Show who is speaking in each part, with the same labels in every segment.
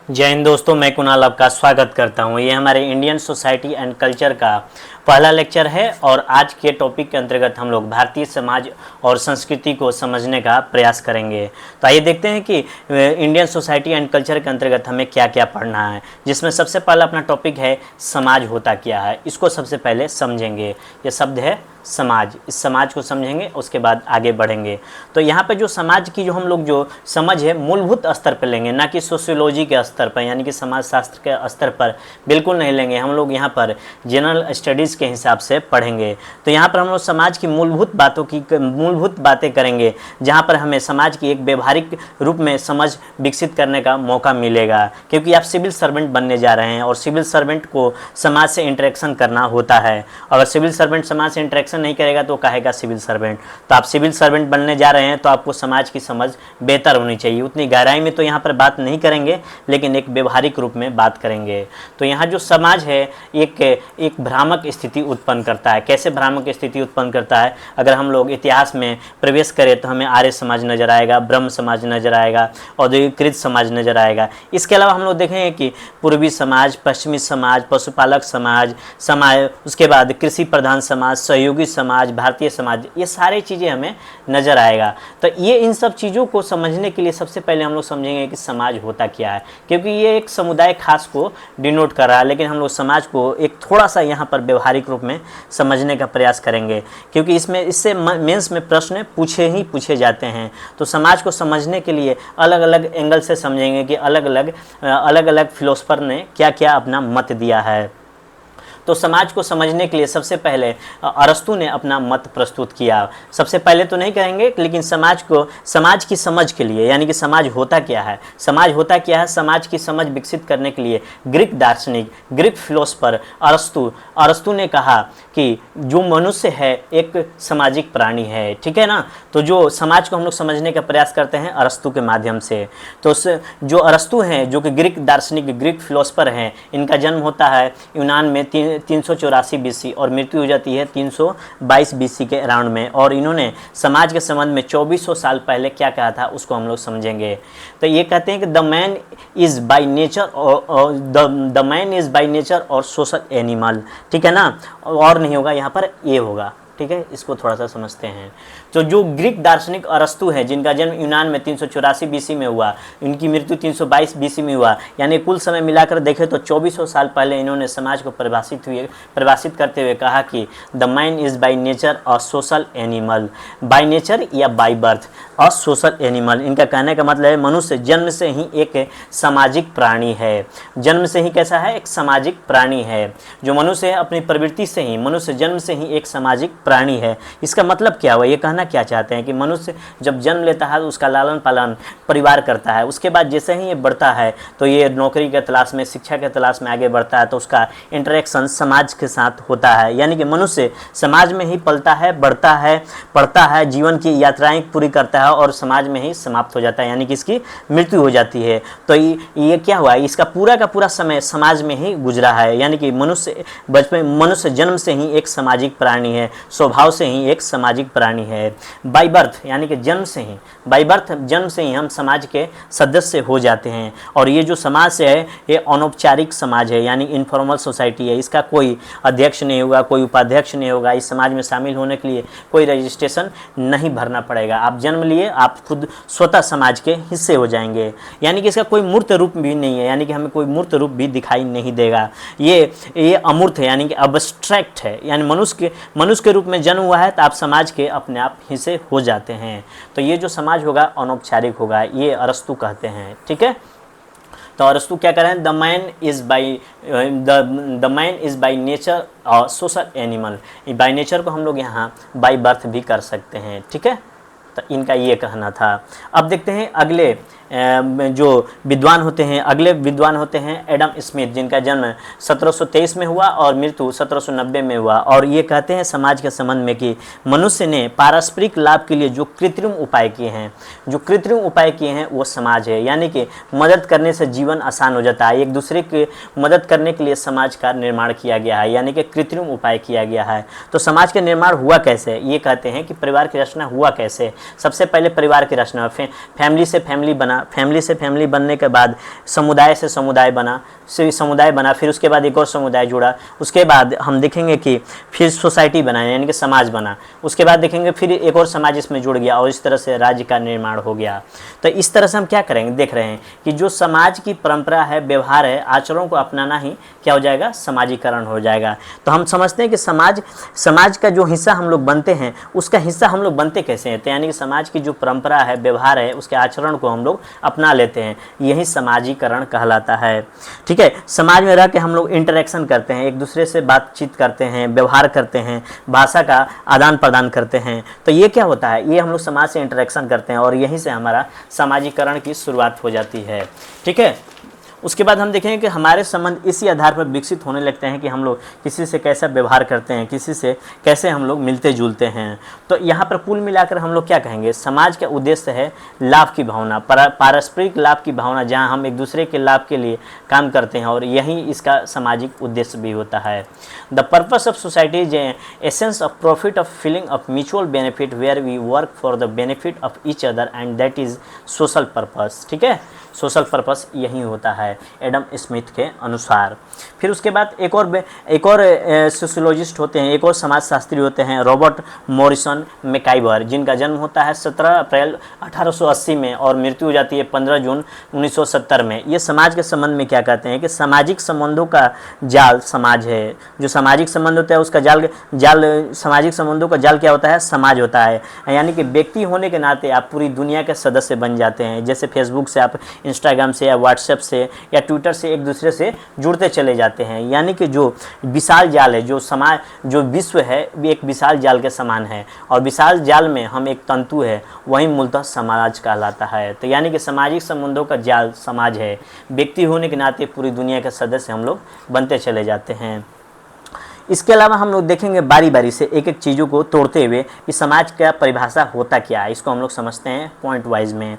Speaker 1: जय हिंद दोस्तों, मैं कुणाल आपका स्वागत करता हूं। ये हमारे इंडियन सोसाइटी एंड कल्चर का पहला लेक्चर है और आज के टॉपिक के अंतर्गत हम लोग भारतीय समाज और संस्कृति को समझने का प्रयास करेंगे। तो आइए देखते हैं कि इंडियन सोसाइटी एंड कल्चर के अंतर्गत हमें क्या क्या पढ़ना है, जिसमें सबसे पहला अपना टॉपिक है समाज होता क्या है। इसको सबसे पहले समझेंगे। ये शब्द है समाज, इस समाज को समझेंगे, उसके बाद आगे बढ़ेंगे। तो यहाँ पे जो समाज की जो हम लोग जो समझ है मूलभूत स्तर पर लेंगे, ना कि सोशियोलॉजी के स्तर पर, यानी कि समाज शास्त्र के स्तर पर बिल्कुल नहीं लेंगे। हम लोग यहाँ पर जनरल स्टडीज़ के हिसाब से पढ़ेंगे। तो यहाँ पर हम लोग समाज की मूलभूत बातें करेंगे, जहाँ पर हमें समाज की एक व्यवहारिक रूप में समझ विकसित करने का मौका मिलेगा, क्योंकि आप सिविल सर्वेंट बनने जा रहे हैं और सिविल सर्वेंट को समाज से इंटरेक्शन करना होता है। अगर सिविल सर्वेंट समाज से इंटरेक्शन नहीं करेगा तो कहेगा सिविल सर्वेंट। तो आप सिविल सर्वेंट बनने जा रहे हैं तो आपको समाज की समझ बेहतर होनी चाहिए। उतनी गहराई में तो यहाँ पर बात नहीं करेंगे, लेकिन एक व्यवहारिक रूप में बात करेंगे। तो यहाँ जो समाज है एक भ्रामक स्थिति उत्पन्न करता है। कैसे भ्रामक स्थिति उत्पन्न करता है? अगर हम लोग इतिहास में प्रवेश करें तो हमें आर्य समाज नजर आएगा, ब्रह्म समाज नजर आएगा, औद्योगिकृत समाज नजर आएगा। इसके अलावा हम लोग देखेंगे कि पूर्वी समाज, पश्चिमी समाज, पशुपालक समाज, उसके बाद कृषि प्रधान समाज, सहयोगी समाज, भारतीय समाज, ये सारी चीज़ें हमें नजर आएगा। तो ये इन सब चीज़ों को समझने के लिए सबसे पहले हम लोग समझेंगे कि समाज होता क्या है, क्योंकि ये एक समुदाय खास को डिनोट कर रहा है। लेकिन हम लोग समाज को एक थोड़ा सा यहाँ पर व्यवहारिक रूप में समझने का प्रयास करेंगे, क्योंकि इससे मेंस में प्रश्न पूछे जाते हैं। तो समाज को समझने के लिए अलग अलग एंगल से समझेंगे कि अलग अलग फिलोसफर ने क्या क्या अपना मत दिया है। तो समाज को समझने के लिए सबसे पहले अरस्तु ने अपना मत प्रस्तुत किया। सबसे पहले तो नहीं कहेंगे, लेकिन समाज की समझ के लिए, यानी कि समाज होता क्या है, समाज की समझ विकसित करने के लिए ग्रीक दार्शनिक, ग्रीक फिलोसफर अरस्तु ने कहा कि जो मनुष्य है एक सामाजिक प्राणी है। ठीक है ना? तो जो समाज को हम लोग समझने का प्रयास करते हैं अरस्तु के माध्यम से। तो जो अरस्तु हैं, जो कि ग्रीक दार्शनिक, ग्रीक फिलोसफर हैं, इनका जन्म होता है यूनान में 384 बीसी और मृत्यु हो जाती है 322 बीसी के अराउंड में। और इन्होंने समाज के संबंध में 2400 साल पहले क्या कहा था उसको हम लोग समझेंगे। तो ये कहते हैं कि the man is by nature और सोशल एनिमल। ठीक है ना? और नहीं होगा, यहाँ पर ये होगा। ठीक है, इसको थोड़ा सा समझते हैं। तो जो ग्रीक दार्शनिक अरस्तु है, जिनका जन्म यूनान में 384 बीसी में हुआ, इनकी मृत्यु 322 बीसी में हुआ, यानी कुल समय मिलाकर देखें तो 2400 साल पहले इन्होंने समाज को परिभाषित करते हुए कहा कि the man is by nature a social animal. By nature या by birth a social animal, इनका कहने का मतलब है मनुष्य जन्म से ही एक सामाजिक प्राणी है। जन्म से ही कैसा है? एक सामाजिक प्राणी है। जो मनुष्य है अपनी प्रवृत्ति से ही, मनुष्य जन्म से ही एक सामाजिक प्राणी है। इसका मतलब क्या हुआ? ये कहना क्या चाहते हैं कि मनुष्य जब जन्म लेता है तो उसका लालन पालन परिवार करता है। उसके बाद जैसे ही ये बढ़ता है तो ये नौकरी के तलाश में, शिक्षा के तलाश में आगे बढ़ता है, तो उसका इंटरेक्शन समाज के साथ होता है। यानी कि मनुष्य समाज में ही पलता है, बढ़ता है, पढ़ता है, जीवन की यात्राएं पूरी करता है और समाज में ही समाप्त हो जाता है, यानी कि इसकी मृत्यु हो जाती है। तो ये क्या हुआ? इसका पूरा का पूरा समय समाज में ही गुजरा है। यानी कि मनुष्य जन्म से ही एक सामाजिक प्राणी है, स्वभाव से ही एक सामाजिक प्राणी है। बाय बर्थ यानी कि जन्म से ही हम समाज के सदस्य हो जाते हैं। और ये जो समाज है ये अनौपचारिक समाज है, यानी इनफॉर्मल सोसाइटी है। इसका कोई अध्यक्ष नहीं होगा, कोई उपाध्यक्ष नहीं होगा। इस समाज में शामिल होने के लिए कोई रजिस्ट्रेशन नहीं भरना पड़ेगा। आप जन्म लिए, आप खुद स्वतः समाज के हिस्से हो जाएंगे। यानी कि इसका कोई मूर्त रूप भी नहीं है, यानी कि हमें कोई मूर्त रूप भी दिखाई नहीं देगा। ये अमूर्त है, यानी कि अब्स्ट्रैक्ट है। यानी मनुष्य के रूप में जन्म हुआ है तो आप समाज के अपने आप हिस्से हो जाते हैं। तो ये जो समाज होगा अनौपचारिक होगा, ये अरस्तु कहते हैं। ठीक है? तो अरस्तु क्या कह रहे हैं? The man is by nature social animal. By nature को हम लोग यहाँ बाय बर्थ भी कर सकते हैं। ठीक है? तो इनका ये कहना था। अब देखते हैं अगले जो विद्वान होते हैं एडम स्मिथ, जिनका जन्म 1723 में हुआ और मृत्यु 1790 में हुआ। और ये कहते हैं समाज के संबंध में कि मनुष्य ने पारस्परिक लाभ के लिए जो कृत्रिम उपाय किए हैं वो समाज है। यानी कि मदद करने से जीवन आसान हो जाता है। एक दूसरे की मदद करने के लिए समाज का निर्माण किया गया है, यानी कि कृत्रिम उपाय किया गया है। तो समाज का निर्माण हुआ कैसे? ये कहते हैं कि परिवार की रचना हुआ कैसे? सबसे पहले परिवार की रचना, फैमिली से फैमिली बना बना, फैमिली से फैमिली बनने के बाद समुदाय से समुदाय बना, फिर उसके बाद एक और समुदाय जुड़ा, उसके बाद हम देखेंगे कि फिर सोसाइटी बना यानी कि समाज बना, उसके बाद देखेंगे फिर एक और समाज इसमें जुड़ गया और इस तरह से राज्य का निर्माण हो गया। तो इस तरह से हम क्या करेंगे, देख रहे हैं कि जो समाज की परंपरा है, व्यवहार है, आचरणों को अपनाना ही क्या हो जाएगा, समाजीकरण हो जाएगा। तो हम समझते हैं कि समाज का जो हिस्सा हम लोग बनते हैं, उसका हिस्सा हम लोग बनते कैसे हैं, तो यानी कि समाज की जो परंपरा है, व्यवहार है, उसके आचरण को हम लोग अपना लेते हैं, यही समाजीकरण कहलाता है। ठीक है, समाज में रह के हम लोग इंटरेक्शन करते हैं, एक दूसरे से बातचीत करते हैं, व्यवहार करते हैं, भाषा का आदान प्रदान करते हैं, तो ये क्या होता है, ये हम लोग समाज से इंटरेक्शन करते हैं और यहीं से हमारा समाजीकरण की शुरुआत हो जाती है। ठीक है, उसके बाद हम देखेंगे कि हमारे संबंध इसी आधार पर विकसित होने लगते हैं कि हम लोग किसी से कैसा व्यवहार करते हैं, किसी से कैसे हम लोग मिलते जुलते हैं। तो यहाँ पर कुल मिलाकर हम लोग क्या कहेंगे, समाज का उद्देश्य है लाभ की भावना, पारस्परिक लाभ की भावना, जहाँ हम एक दूसरे के लाभ के लिए काम करते हैं और यही इसका सामाजिक उद्देश्य भी होता है। The purpose of society is essence of profit of feeling of mutual benefit where we work for the benefit of each other and that is social purpose. ठीक है, सोशल पर्पस यही होता है एडम स्मिथ के अनुसार। फिर उसके बाद एक और सोशियोलॉजिस्ट होते हैं, एक और समाजशास्त्री होते हैं, रॉबर्ट मॉरिसन मैकाइवर, जिनका जन्म होता है 17 अप्रैल 1880 में और मृत्यु हो जाती है 15 जून 1970 में। ये समाज के संबंध में क्या कहते हैं कि सामाजिक संबंधों का जाल समाज है, जो सामाजिक संबंध होता है उसका जाल सामाजिक संबंधों का जाल क्या होता है, समाज होता है। यानी कि व्यक्ति होने के नाते आप पूरी दुनिया के सदस्य बन जाते हैं, जैसे फेसबुक से आप इंस्टाग्राम से या व्हाट्सएप से या ट्विटर से एक दूसरे से जुड़ते चले जाते हैं। यानी कि जो विशाल जाल है, जो विश्व है भी एक विशाल जाल के समान है और विशाल जाल में हम एक तंतु है, वही मूलतः समाज कहलाता है। तो यानी कि सामाजिक संबंधों का जाल समाज है, व्यक्ति होने के नाते पूरी दुनिया के सदस्य हम लोग बनते चले जाते हैं। इसके अलावा हम लोग देखेंगे बारी बारी से एक एक चीज़ों को तोड़ते हुए कि समाज का परिभाषा होता क्या है, इसको हम लोग समझते हैं पॉइंट वाइज में।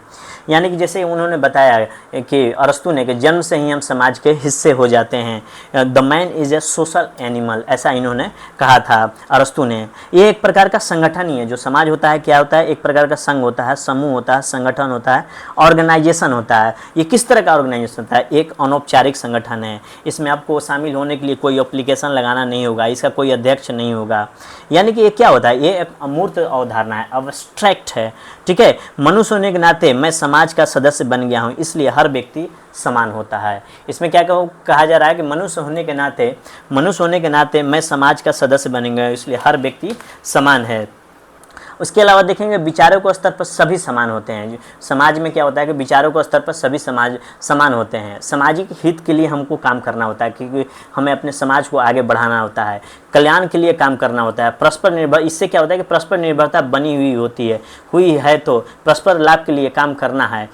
Speaker 1: यानी कि जैसे उन्होंने बताया कि अरस्तु ने कि जन्म से ही हम समाज के हिस्से हो जाते हैं, the man is a social animal, ऐसा इन्होंने कहा था अरस्तु ने। ये एक प्रकार का संगठन ही है, जो समाज होता है क्या होता है, एक प्रकार का संघ होता है, समूह होता है, संगठन होता है, ऑर्गेनाइजेशन होता है। ये किस तरह का ऑर्गेनाइजेशन होता है, एक अनौपचारिक संगठन है, इसमें आपको शामिल होने के लिए कोई एप्लीकेशन लगाना नहीं होगा, इसका कोई अध्यक्ष नहीं होगा। यानी कि ये क्या होता है, ये एक अमूर्त अवधारणा है, अब्स्ट्रैक्ट है। ठीक है, मनुष्य होने के नाते मैं समाज का सदस्य बन गया हूँ, इसलिए हर व्यक्ति समान होता है। इसमें क्या कहा जा रहा है कि मनुष्य होने के नाते मैं समाज का सदस्य बन गया हूँ, इसलिए हर व्यक्ति समान है। उसके अलावा देखेंगे विचारों के स्तर पर सभी समान होते हैं। समाज में क्या होता है कि विचारों के स्तर पर सभी समान होते हैं। सामाजिक हित के लिए हमको काम करना होता है, क्योंकि हमें अपने समाज को आगे बढ़ाना होता है, कल्याण के लिए काम करना होता है। परस्पर निर्भर, इससे क्या होता है कि परस्पर निर्भरता बनी हुई है तो परस्पर लाभ के लिए काम करना है,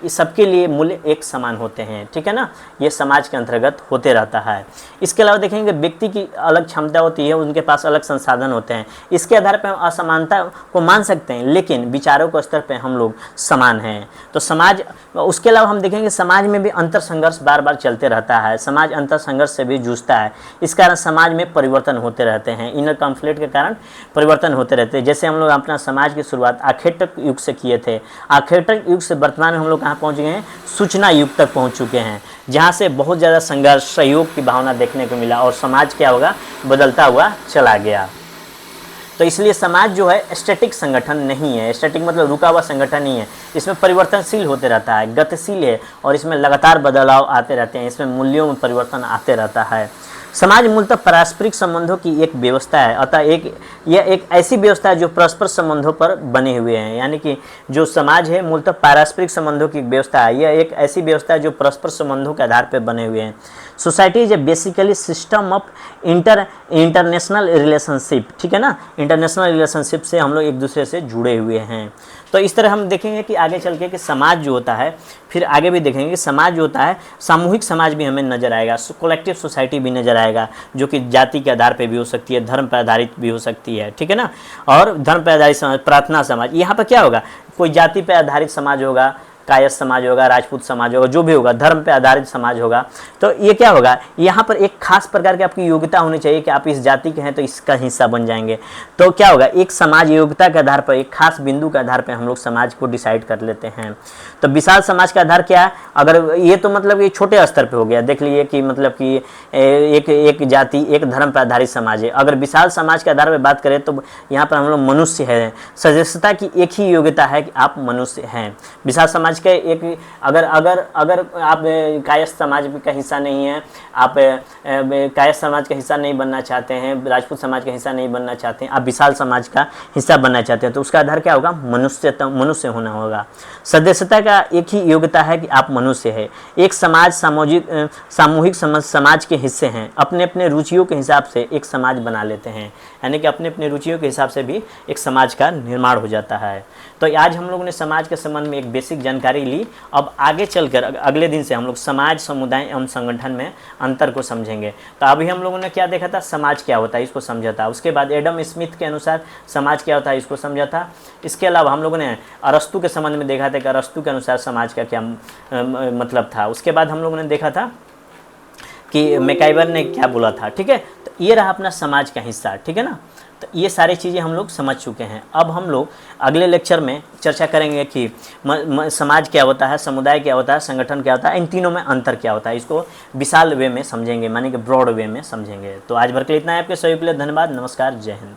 Speaker 1: सबके लिए मूल्य एक समान होते हैं। ठीक है ना, ये समाज के अंतर्गत होते रहता है। इसके अलावा देखेंगे व्यक्ति की अलग क्षमता होती है, उनके पास अलग संसाधन होते हैं, इसके आधार पर हम असमानता को मान सकते हैं, लेकिन विचारों के स्तर पे हम लोग समान हैं। तो समाज, उसके अलावा हम देखेंगे समाज में भी अंतर संघर्ष बार बार चलते रहता है, समाज अंतर संघर्ष से भी जूझता है। इस कारण समाज में परिवर्तन होते रहते हैं, इनर कॉन्फ्लिक्ट के कारण परिवर्तन होते रहते हैं। जैसे हम लोग अपना समाज की शुरुआत आखेटक युग से किए थे, आखेटक युग से वर्तमान में हम लोग कहाँ पहुँच गए हैं, सूचना युग तक पहुँच चुके हैं, जहाँ से बहुत ज़्यादा संघर्ष, सहयोग की भावना देखने को मिला और समाज क्या होगा, बदलता हुआ चला गया। तो इसलिए समाज जो है स्टैटिक संगठन नहीं है, स्टैटिक मतलब रुका हुआ संगठन नहीं है, इसमें परिवर्तनशील होते रहता है, गतिशील है और इसमें लगातार बदलाव आते रहते हैं, इसमें मूल्यों में परिवर्तन आते रहता है। समाज मूलतः पारस्परिक संबंधों की एक व्यवस्था है, अतः यह एक ऐसी व्यवस्था है जो परस्पर संबंधों पर बने हुए हैं। यानी कि जो समाज है मूलतः पारस्परिक संबंधों की व्यवस्था है, यह एक ऐसी व्यवस्था है जो परस्पर संबंधों के आधार पर बने हुए हैं। Society is a basically system of international relationship. ठीक है ना, इंटरनेशनल रिलेशनशिप से हम लोग एक दूसरे से जुड़े हुए हैं। तो इस तरह हम देखेंगे कि आगे चल के कि समाज जो होता है, फिर आगे भी देखेंगे कि समाज जो होता है, सामूहिक समाज भी हमें नजर आएगा, कलेक्टिव सोसाइटी भी नजर आएगा, जो कि जाति के आधार पे भी हो सकती है, धर्म पर आधारित भी हो सकती है। ठीक है ना, और धर्म पर आधारित समाज, प्रार्थना समाज, यहाँ पर क्या होगा, कोई जाति पर आधारित समाज होगा, कायस्थ समाज होगा, राजपूत समाज होगा, जो भी होगा धर्म पे आधारित समाज होगा। तो ये क्या होगा, यहाँ पर एक खास प्रकार की आपकी योग्यता होनी चाहिए कि आप इस जाति के हैं तो इसका हिस्सा बन जाएंगे। तो क्या होगा, एक समाज योग्यता के आधार पर, एक खास बिंदु के आधार पर हम लोग समाज को डिसाइड कर लेते हैं। तो विशाल समाज का आधार क्या है, अगर ये तो मतलब ये छोटे स्तर पे हो गया, देख लीजिए कि मतलब कि एक जाति एक धर्म पर आधारित समाज है। अगर विशाल समाज के आधार पर बात करें तो यहाँ पर हम लोग मनुष्य है, सदस्यता की एक ही योग्यता है कि आप मनुष्य हैं। विशाल समाज के एक अगर अगर अगर आप कायस्थ समाज का हिस्सा नहीं है, आप कायस्थ समाज का हिस्सा नहीं बनना चाहते हैं, राजपूत समाज का हिस्सा नहीं बनना चाहते हैं, आप विशाल समाज का हिस्सा बनना चाहते हैं, तो उसका आधार क्या होगा, मनुष्य होना होगा। सदस्यता का एक ही योग्यता है कि आप मनुष्य है। एक समाज सामूहिक समाज के हिस्से हैं, अपने अपने रुचियों के हिसाब से एक समाज बना लेते हैं, यानी कि अपने अपने रुचियों के हिसाब से भी एक समाज का निर्माण हो जाता है। तो आज हम लोगों ने समाज के संबंध में एक बेसिक जानकारी ली। अब आगे चलकर अगले दिन से हम लोग समाज, समुदाय एवं संगठन में अंतर को समझेंगे। तो अभी हम लोगों ने क्या देखा था, समाज क्या होता है इसको समझा था। उसके बाद एडम स्मिथ के अनुसार समाज क्या होता है इसको समझा था। इसके अलावा हम लोगों ने अरस्तु के संबंध में देखा था कि अरस्तु के अनुसार समाज का क्या मतलब था। उसके बाद हम लोगों ने देखा था कि मैकाइवर ने क्या बोला था। ठीक है, तो ये रहा अपना समाज का हिस्सा। ठीक है ना, तो ये सारी चीज़ें हम लोग समझ चुके हैं। अब हम लोग अगले लेक्चर में चर्चा करेंगे कि समाज क्या होता है, समुदाय क्या होता है, संगठन क्या होता है, इन तीनों में अंतर क्या होता है। इसको विशाल वे में समझेंगे, माने कि ब्रॉड वे में समझेंगे। तो आज भर के लिए इतना है। आपके सभी के लिए धन्यवाद। नमस्कार, जय हिंद।